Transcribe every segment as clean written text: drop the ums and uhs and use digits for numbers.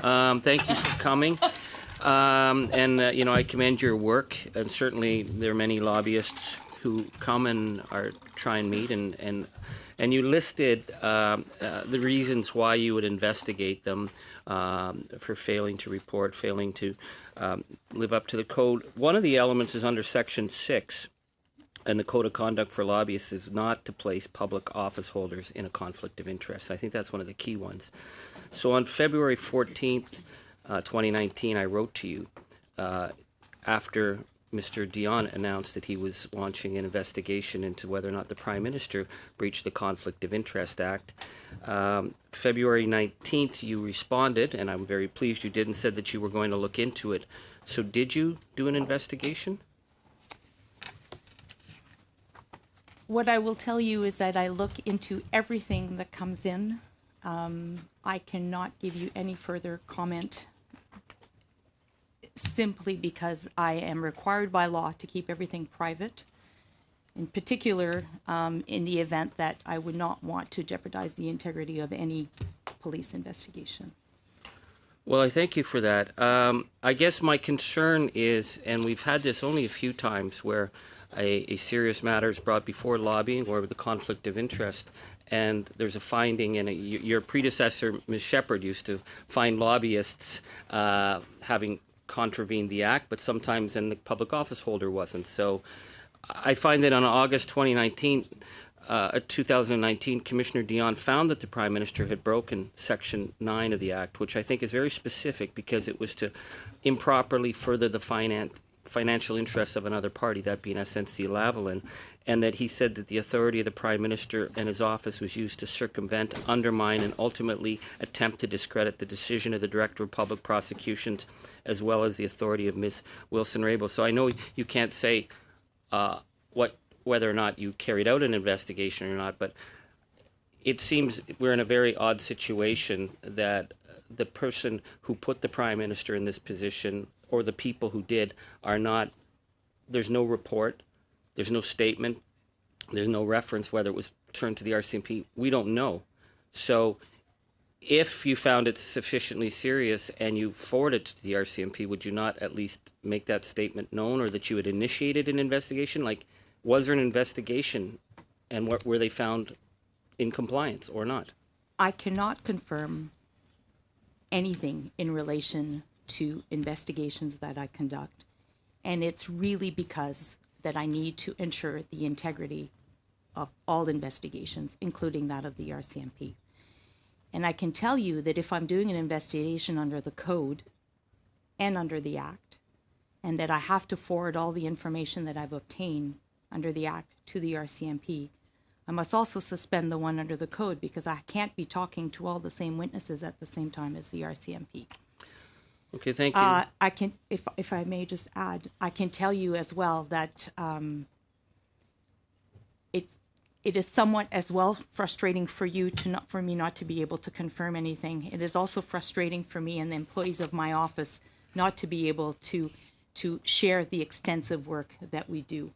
Thank you for coming. I commend your work, and certainly there are many lobbyists who come and are try and meet, and you listed the reasons why you would investigate them for failing to report, failing to live up to the code. One of the elements is under Section 6, and the Code of Conduct for Lobbyists is not to place public office holders in a conflict of interest. I think that's one of the key ones. So on February 14th, 2019, I wrote to you after Mr. Dion announced that he was launching an investigation into whether or not the Prime Minister breached the Conflict of Interest Act. February 19th, you responded, and I'm very pleased you did, and said that you were going to look into it. So did you do an investigation? What I will tell you is that I look into everything that comes in. I cannot give you any further comment simply because I am required by law to keep everything private, in particular in the event that I would not want to jeopardize the integrity of any police investigation. Well, I thank you for that. I guess my concern is, and we've had this only a few times, where a serious matter is brought before lobbying or the conflict of interest, and there's a finding, and your predecessor, Ms. Shepherd, used to find lobbyists having contravened the act, but sometimes then the public office holder wasn't. So I find that on August 2019, Commissioner Dion found that the Prime Minister had broken Section 9 of the Act, which I think is very specific because it was to improperly further the financial interests of another party, that being Snc Lavalin, and that he said that the authority of the Prime Minister and his office was used to circumvent, undermine, and ultimately attempt to discredit the decision of the Director of Public Prosecutions, as well as the authority of Ms. Wilson-Raybould. So I know you can't say whether or not you carried out an investigation or not, but it seems we're in a very odd situation that the person who put the Prime Minister in this position, or the people who did, are not, there's no report, there's no statement, there's no reference whether it was turned to the RCMP. We don't know. So if you found it sufficiently serious and you forwarded it to the RCMP, would you not at least make that statement known, or that you had initiated an investigation? Like, was there an investigation, and what were they found in compliance or not? I cannot confirm anything in relation to investigations that I conduct, and it's really because that I need to ensure the integrity of all investigations, including that of the RCMP. And I can tell you that if I'm doing an investigation under the code and under the Act, and that I have to forward all the information that I've obtained under the Act to the RCMP, I must also suspend the one under the code, because I can't be talking to all the same witnesses at the same time as the RCMP. Okay, thank you. I can, if I may just add, I can tell you as well that it is somewhat as well frustrating for you for me not to be able to confirm anything. It is also frustrating for me and the employees of my office not to be able to share the extensive work that we do.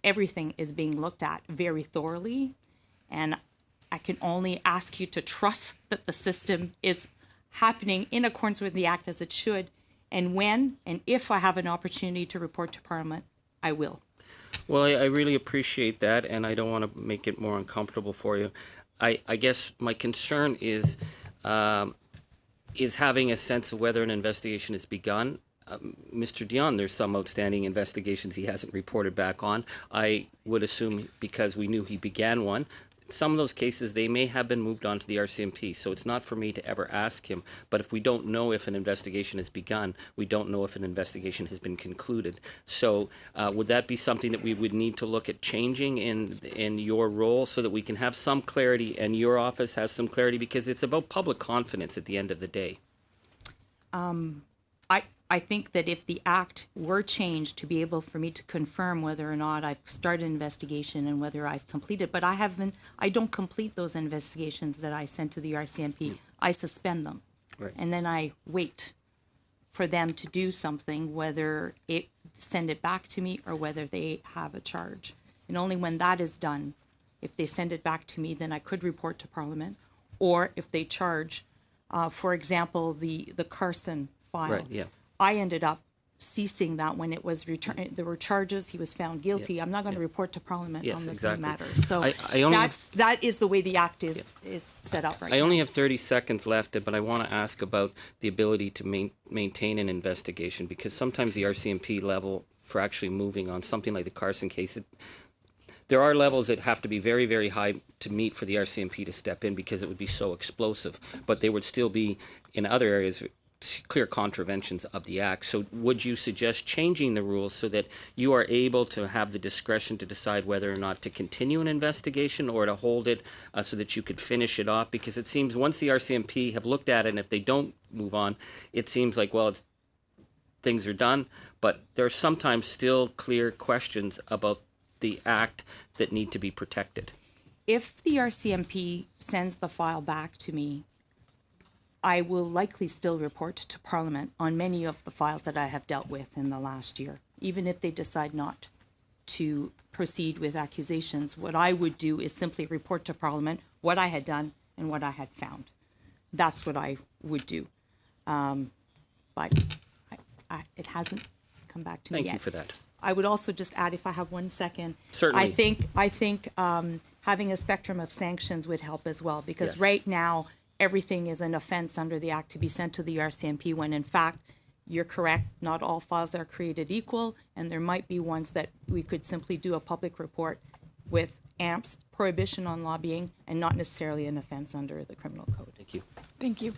Everything is being looked at very thoroughly, and I can only ask you to trust that the system is happening in accordance with the Act as it should, and when and if I have an opportunity to report to Parliament, I will. Well, I really appreciate that, and I don't want to make it more uncomfortable for you. I guess my concern is having a sense of whether an investigation has begun. Mr. Dion, there's some outstanding investigations he hasn't reported back on. I would assume because we knew he began one. Some of those cases, they may have been moved on to the RCMP, so it's not for me to ever ask him. But if we don't know if an investigation has begun, we don't know if an investigation has been concluded. So would that be something that we would need to look at changing in your role, so that we can have some clarity and your office has some clarity, because it's about public confidence at the end of the day? I think that if the Act were changed to be able for me to confirm whether or not I've started an investigation and whether I've completed, but I don't complete those investigations that I send to the RCMP. I suspend them. Right. And then I wait for them to do something, whether it send it back to me or whether they have a charge. And only when that is done, if they send it back to me, then I could report to Parliament, or if they charge, For example, the Carson file. Right, yeah. I ended up ceasing that when it was returned. There were charges. He was found guilty. I'm not going to report to Parliament Yes, on the exactly. same matter. So I only that is the way the Act is set up right now. I only have 30 seconds left, but I want to ask about the ability to maintain an investigation, because sometimes the RCMP level for actually moving on something like the Carson case, there are levels that have to be very, very high to meet for the RCMP to step in, because it would be so explosive. But there would still be, in other areas, clear contraventions of the Act. So would you suggest changing the rules so that you are able to have the discretion to decide whether or not to continue an investigation or to hold it so that you could finish it off? Because it seems once the RCMP have looked at it, and if they don't move on, it seems like, well, things are done, but there are sometimes still clear questions about the Act that need to be protected. If the RCMP sends the file back to me, I will likely still report to Parliament on many of the files that I have dealt with in the last year. Even if they decide not to proceed with accusations, what I would do is simply report to Parliament what I had done and what I had found. That's what I would do. But it hasn't come back to me yet. Thank you for that. I would also just add, if I have 1 second, Certainly. I think having a spectrum of sanctions would help as well, because Yes. right now everything is an offense under the Act to be sent to the RCMP, when in fact you're correct, not all files are created equal, and there might be ones that we could simply do a public report with AMP's prohibition on lobbying and not necessarily an offense under the criminal code. Thank you. Thank you.